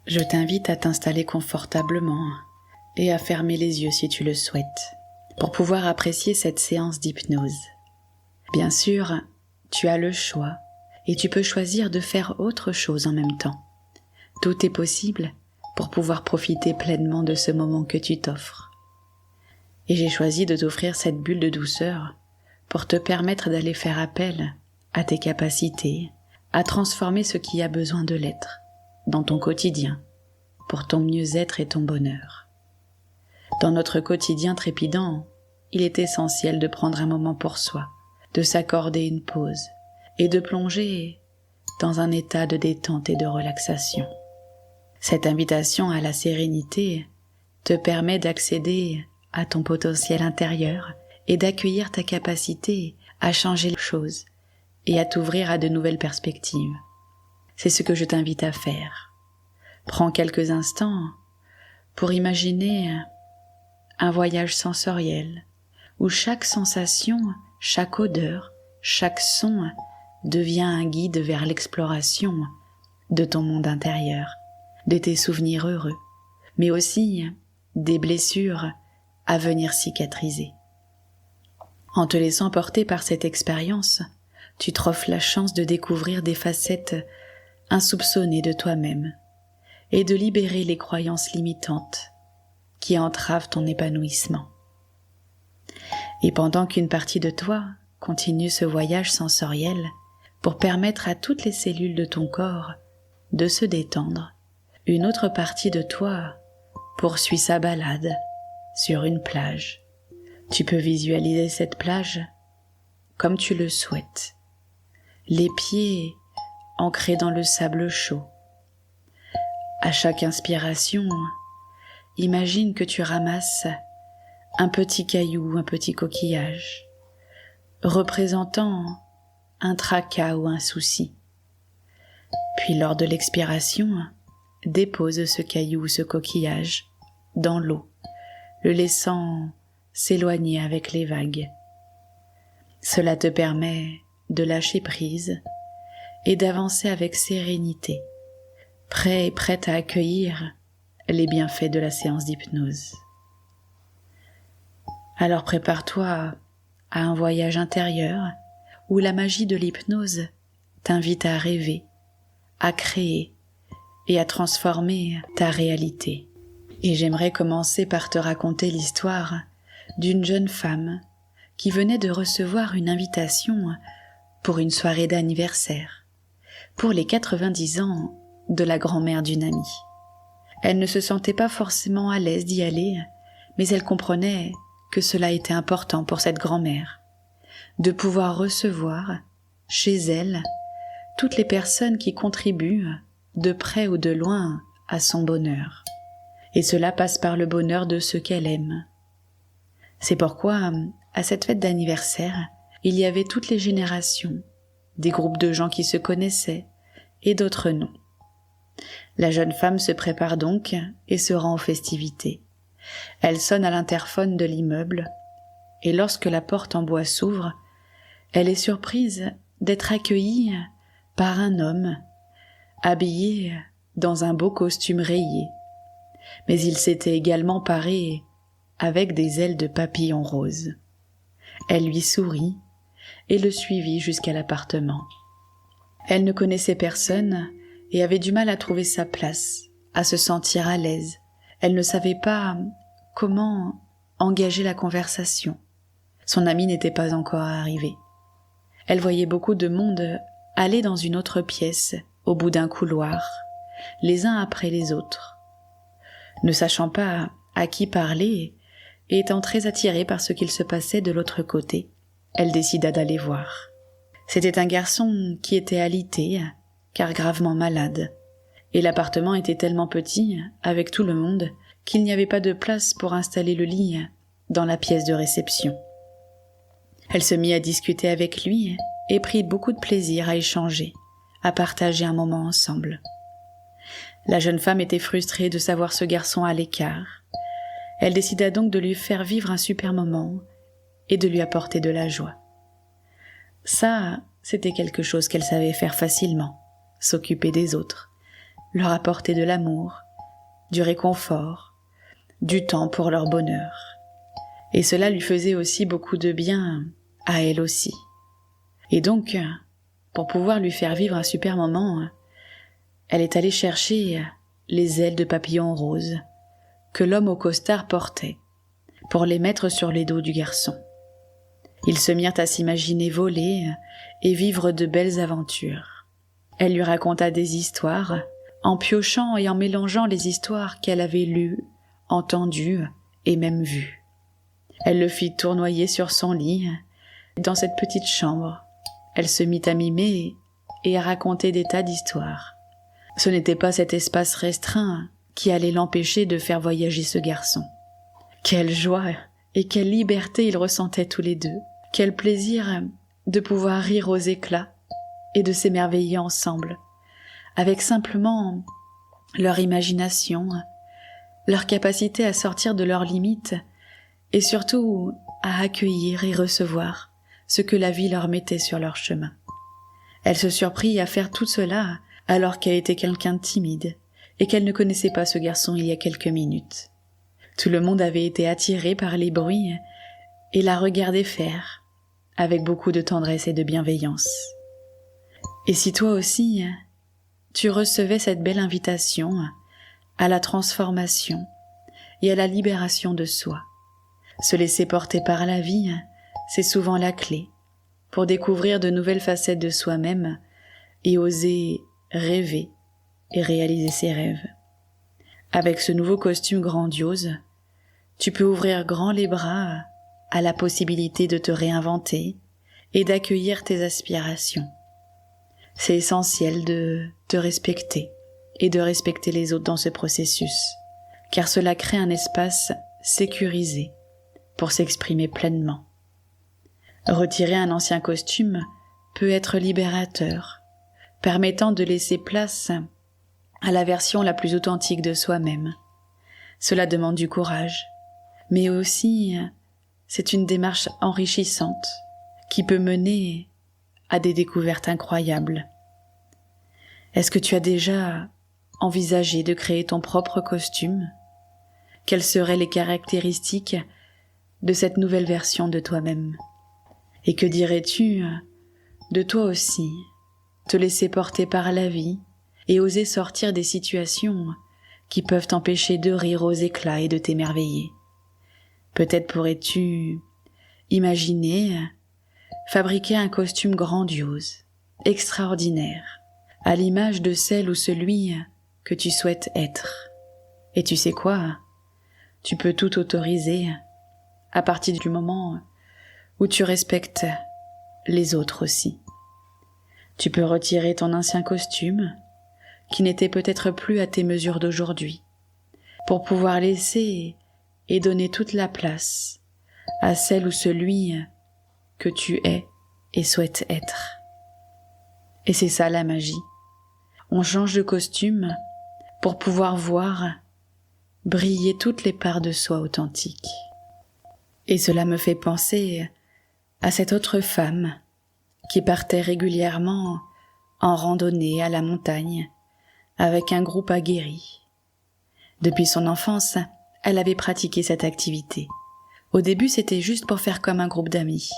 Je t'invite à t'installer confortablement et à fermer les yeux si tu le souhaites, pour pouvoir apprécier cette séance d'hypnose. Bien sûr, tu as le choix et tu peux choisir de faire autre chose en même temps. Tout est possible pour pouvoir profiter pleinement de ce moment que tu t'offres. Et j'ai choisi de t'offrir cette bulle de douceur pour te permettre d'aller faire appel à tes capacités, à transformer ce qui a besoin de l'être dans ton quotidien, pour ton mieux-être et ton bonheur. Dans notre quotidien trépidant, il est essentiel de prendre un moment pour soi, de s'accorder une pause et de plonger dans un état de détente et de relaxation. Cette invitation à la sérénité te permet d'accéder à ton potentiel intérieur et d'accueillir ta capacité à changer les choses et à t'ouvrir à de nouvelles perspectives. C'est ce que je t'invite à faire. Prends quelques instants pour imaginer un voyage sensoriel où chaque sensation, chaque odeur, chaque son devient un guide vers l'exploration de ton monde intérieur, de tes souvenirs heureux, mais aussi des blessures à venir cicatriser. En te laissant porter par cette expérience, tu t'offres la chance de découvrir des facettes insoupçonnées de toi-même et de libérer les croyances limitantes qui entravent ton épanouissement. Et pendant qu'une partie de toi continue ce voyage sensoriel pour permettre à toutes les cellules de ton corps de se détendre, une autre partie de toi poursuit sa balade sur une plage. Tu peux visualiser cette plage comme tu le souhaites, les pieds ancrés dans le sable chaud. À chaque inspiration, imagine que tu ramasses un petit caillou, un petit coquillage, représentant un tracas ou un souci. Puis lors de l'expiration, dépose ce caillou ou ce coquillage dans l'eau, le laissant s'éloigner avec les vagues. Cela te permet de lâcher prise et d'avancer avec sérénité, prêt et prête à accueillir les bienfaits de la séance d'hypnose. Alors prépare-toi à un voyage intérieur où la magie de l'hypnose t'invite à rêver, à créer et à transformer ta réalité. Et j'aimerais commencer par te raconter l'histoire d'une jeune femme qui venait de recevoir une invitation pour une soirée d'anniversaire, pour les 90 ans de la grand-mère d'une amie. Elle ne se sentait pas forcément à l'aise d'y aller, mais elle comprenait que cela était important pour cette grand-mère, de pouvoir recevoir chez elle toutes les personnes qui contribuent de près ou de loin à son bonheur. Et cela passe par le bonheur de ceux qu'elle aime. C'est pourquoi, à cette fête d'anniversaire, il y avait toutes les générations, des groupes de gens qui se connaissaient et d'autres non. La jeune femme se prépare donc et se rend aux festivités. Elle sonne à l'interphone de l'immeuble et lorsque la porte en bois s'ouvre, elle est surprise d'être accueillie par un homme habillé dans un beau costume rayé. Mais il s'était également paré avec des ailes de papillon rose. Elle lui sourit et le suivit jusqu'à l'appartement. Elle ne connaissait personne et avait du mal à trouver sa place, à se sentir à l'aise. Elle ne savait pas comment engager la conversation. Son ami n'était pas encore arrivé. Elle voyait beaucoup de monde aller dans une autre pièce, au bout d'un couloir, les uns après les autres. Ne sachant pas à qui parler et étant très attirée par ce qu'il se passait de l'autre côté, elle décida d'aller voir. C'était un garçon qui était alité, car gravement malade, et l'appartement était tellement petit, avec tout le monde, qu'il n'y avait pas de place pour installer le lit dans la pièce de réception. Elle se mit à discuter avec lui et prit beaucoup de plaisir à échanger, à partager un moment ensemble. La jeune femme était frustrée de savoir ce garçon à l'écart. Elle décida donc de lui faire vivre un super moment et de lui apporter de la joie. Ça, c'était quelque chose qu'elle savait faire facilement, s'occuper des autres. leur apporter de l'amour, du réconfort, du temps pour leur bonheur. Et cela lui faisait aussi beaucoup de bien à elle aussi. Et donc, pour pouvoir lui faire vivre un super moment, elle est allée chercher les ailes de papillon rose que l'homme au costard portait pour les mettre sur les dos du garçon. Ils se mirent à s'imaginer voler et vivre de belles aventures. Elle lui raconta des histoires, en piochant et en mélangeant les histoires qu'elle avait lues, entendues et même vues. Elle le fit tournoyer sur son lit. Dans cette petite chambre, elle se mit à mimer et à raconter des tas d'histoires. Ce n'était pas cet espace restreint qui allait l'empêcher de faire voyager ce garçon. Quelle joie et quelle liberté ils ressentaient tous les deux. Quel plaisir de pouvoir rire aux éclats et de s'émerveiller ensemble, avec simplement leur imagination, leur capacité à sortir de leurs limites et surtout à accueillir et recevoir ce que la vie leur mettait sur leur chemin. Elle se surprit à faire tout cela alors qu'elle était quelqu'un de timide et qu'elle ne connaissait pas ce garçon il y a quelques minutes. Tout le monde avait été attiré par les bruits et la regardait faire avec beaucoup de tendresse et de bienveillance. Et si toi aussi, tu recevais cette belle invitation à la transformation et à la libération de soi, se laisser porter par la vie, c'est souvent la clé pour découvrir de nouvelles facettes de soi-même et oser rêver et réaliser ses rêves. Avec ce nouveau costume grandiose, tu peux ouvrir grand les bras à la possibilité de te réinventer et d'accueillir tes aspirations. C'est essentiel de te respecter et de respecter les autres dans ce processus, car cela crée un espace sécurisé pour s'exprimer pleinement. Retirer un ancien costume peut être libérateur, permettant de laisser place à la version la plus authentique de soi-même. Cela demande du courage, mais aussi c'est une démarche enrichissante qui peut mener à des découvertes incroyables. Est-ce que tu as déjà envisagé de créer ton propre costume? Quelles seraient les caractéristiques de cette nouvelle version de toi-même? Et que dirais-tu de toi aussi, te laisser porter par la vie et oser sortir des situations qui peuvent t'empêcher de rire aux éclats et de t'émerveiller? Peut-être pourrais-tu imaginer fabriquer un costume grandiose, extraordinaire, à l'image de celle ou celui que tu souhaites être. Et tu sais quoi? Tu peux tout autoriser à partir du moment où tu respectes les autres aussi. Tu peux retirer ton ancien costume, qui n'était peut-être plus à tes mesures d'aujourd'hui, pour pouvoir laisser et donner toute la place à celle ou celui que tu es et souhaites être. Et c'est ça la magie. On change de costume pour pouvoir voir briller toutes les parts de soi authentiques. Et cela me fait penser à cette autre femme qui partait régulièrement en randonnée à la montagne avec un groupe aguerri. Depuis son enfance, elle avait pratiqué cette activité. Au début, c'était juste pour faire comme un groupe d'amis.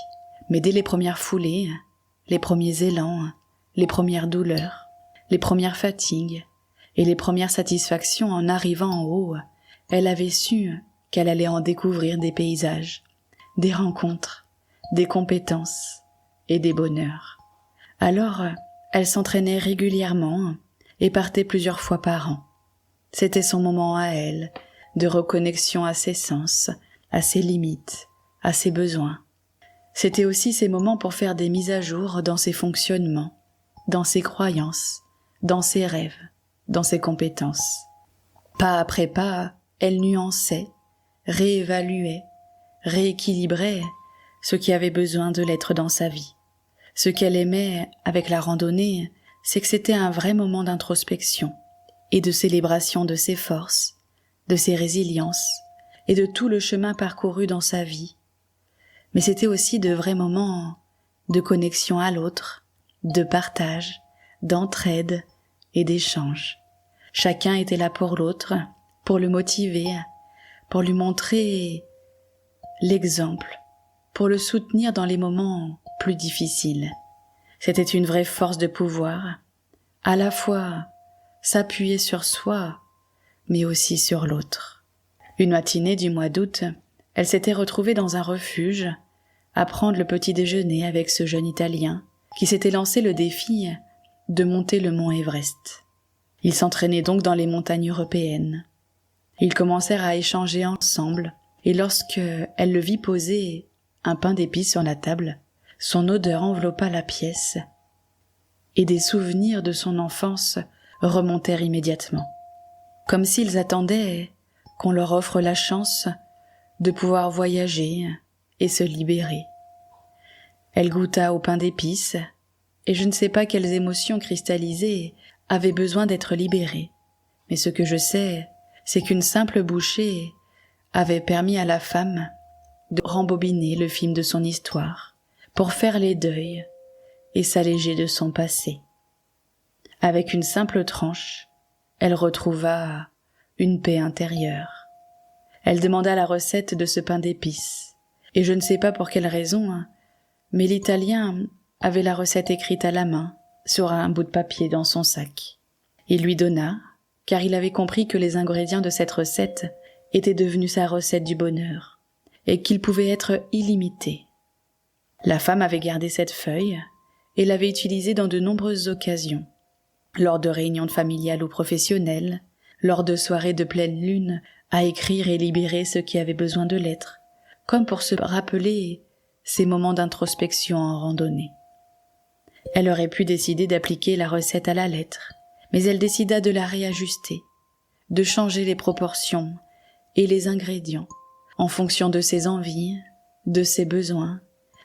Mais dès les premières foulées, les premiers élans, les premières douleurs, les premières fatigues et les premières satisfactions en arrivant en haut, elle avait su qu'elle allait en découvrir des paysages, des rencontres, des compétences et des bonheurs. Alors, elle s'entraînait régulièrement et partait plusieurs fois par an. C'était son moment à elle, de reconnexion à ses sens, à ses limites, à ses besoins. C'était aussi ses moments pour faire des mises à jour dans ses fonctionnements, dans ses croyances, dans ses rêves, dans ses compétences. Pas après pas, elle nuançait, réévaluait, rééquilibrait ce qui avait besoin de l'être dans sa vie. Ce qu'elle aimait avec la randonnée, c'est que c'était un vrai moment d'introspection et de célébration de ses forces, de ses résiliences et de tout le chemin parcouru dans sa vie. Mais c'était aussi de vrais moments de connexion à l'autre, de partage, d'entraide et d'échange. Chacun était là pour l'autre, pour le motiver, pour lui montrer l'exemple, pour le soutenir dans les moments plus difficiles. C'était une vraie force de pouvoir, à la fois s'appuyer sur soi, mais aussi sur l'autre. Une matinée du mois d'août, elle s'était retrouvée dans un refuge, à prendre le petit déjeuner avec ce jeune Italien, qui s'était lancé le défi de monter le mont Everest. Ils s'entraînaient donc dans les montagnes européennes. Ils commencèrent à échanger ensemble, et lorsque elle le vit poser un pain d'épices sur la table, son odeur enveloppa la pièce, et des souvenirs de son enfance remontèrent immédiatement, comme s'ils attendaient qu'on leur offre la chance de pouvoir voyager et se libérer. Elle goûta au pain d'épices, et je ne sais pas quelles émotions cristallisées avaient besoin d'être libérées, mais ce que je sais, c'est qu'une simple bouchée avait permis à la femme de rembobiner le film de son histoire, pour faire les deuils et s'alléger de son passé. Avec une simple tranche, elle retrouva une paix intérieure. Elle demanda la recette de ce pain d'épices, et je ne sais pas pour quelle raison, mais l'Italien avait la recette écrite à la main sur un bout de papier dans son sac. Il lui donna, car il avait compris que les ingrédients de cette recette étaient devenus sa recette du bonheur, et qu'ils pouvaient être illimités. La femme avait gardé cette feuille et l'avait utilisée dans de nombreuses occasions, lors de réunions familiales ou professionnelles, lors de soirées de pleine lune, à écrire et libérer ce qui avait besoin de l'être, comme pour se rappeler ces moments d'introspection en randonnée. Elle aurait pu décider d'appliquer la recette à la lettre, mais elle décida de la réajuster, de changer les proportions et les ingrédients en fonction de ses envies, de ses besoins,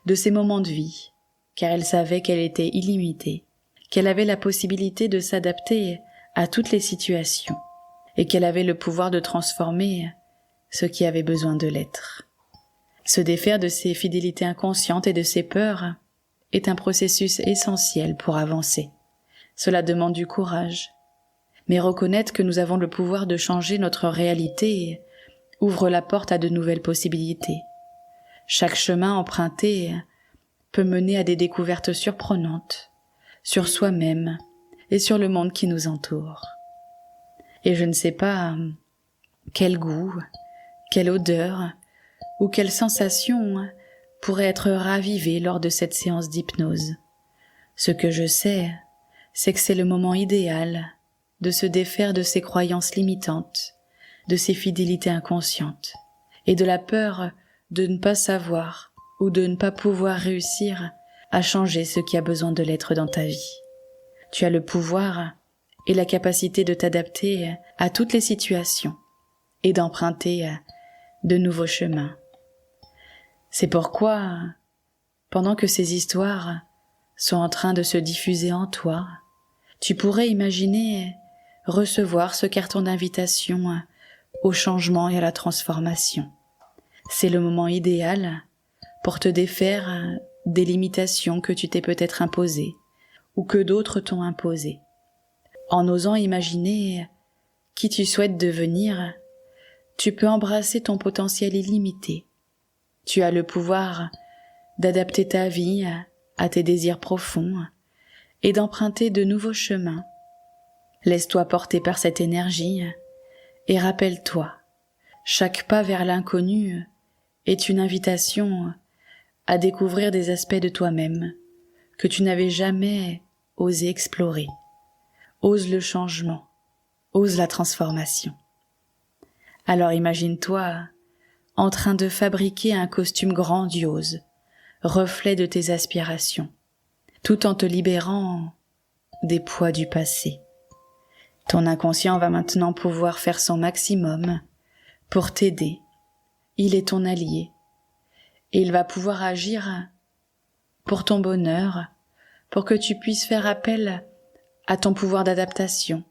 de ses moments de vie, car elle savait qu'elle était illimitée, qu'elle avait la possibilité de s'adapter à toutes les situations, et qu'elle avait le pouvoir de transformer ce qui avait besoin de l'être. Se défaire de ses fidélités inconscientes et de ses peurs est un processus essentiel pour avancer. Cela demande du courage, mais reconnaître que nous avons le pouvoir de changer notre réalité ouvre la porte à de nouvelles possibilités. Chaque chemin emprunté peut mener à des découvertes surprenantes sur soi-même et sur le monde qui nous entoure. Et je ne sais pas quel goût, quelle odeur ou quelle sensation pourrait être ravivée lors de cette séance d'hypnose. Ce que je sais, c'est que c'est le moment idéal de se défaire de ses croyances limitantes, de ses fidélités inconscientes, et de la peur de ne pas savoir ou de ne pas pouvoir réussir à changer ce qui a besoin de l'être dans ta vie. Tu as le pouvoir et la capacité de t'adapter à toutes les situations et d'emprunter de nouveaux chemins. C'est pourquoi, pendant que ces histoires sont en train de se diffuser en toi, tu pourrais imaginer recevoir ce carton d'invitation au changement et à la transformation. C'est le moment idéal pour te défaire des limitations que tu t'es peut-être imposées ou que d'autres t'ont imposées. En osant imaginer qui tu souhaites devenir, tu peux embrasser ton potentiel illimité. Tu as le pouvoir d'adapter ta vie à tes désirs profonds et d'emprunter de nouveaux chemins. Laisse-toi porter par cette énergie et rappelle-toi, chaque pas vers l'inconnu est une invitation à découvrir des aspects de toi-même que tu n'avais jamais osé explorer. Ose le changement, ose la transformation. Alors imagine-toi en train de fabriquer un costume grandiose, reflet de tes aspirations, tout en te libérant des poids du passé. Ton inconscient va maintenant pouvoir faire son maximum pour t'aider. Il est ton allié et il va pouvoir agir pour ton bonheur, pour que tu puisses faire appel à ton pouvoir d'adaptation,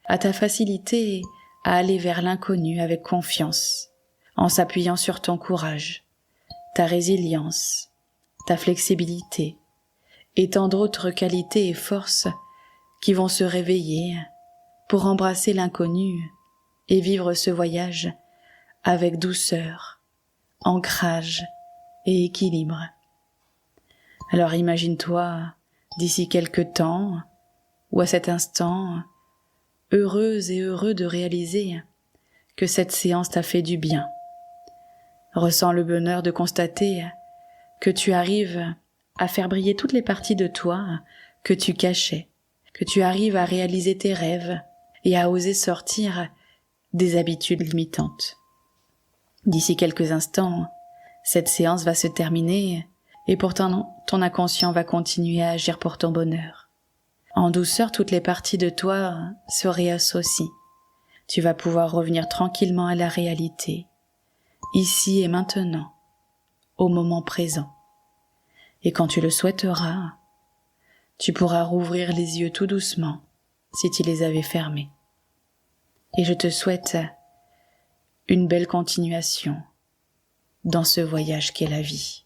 à ta facilité à aller vers l'inconnu avec confiance, en s'appuyant sur ton courage, ta résilience, ta flexibilité et tant d'autres qualités et forces qui vont se réveiller pour embrasser l'inconnu et vivre ce voyage avec douceur, ancrage et équilibre. Alors imagine-toi d'ici quelque temps, ou à cet instant, heureuse et heureux de réaliser que cette séance t'a fait du bien. Ressens le bonheur de constater que tu arrives à faire briller toutes les parties de toi que tu cachais, que tu arrives à réaliser tes rêves et à oser sortir des habitudes limitantes. D'ici quelques instants, cette séance va se terminer et pourtant ton inconscient va continuer à agir pour ton bonheur. En douceur, toutes les parties de toi se réassocient. Tu vas pouvoir revenir tranquillement à la réalité, ici et maintenant, au moment présent. Et quand tu le souhaiteras, tu pourras rouvrir les yeux tout doucement si tu les avais fermés. Et je te souhaite une belle continuation dans ce voyage qu'est la vie.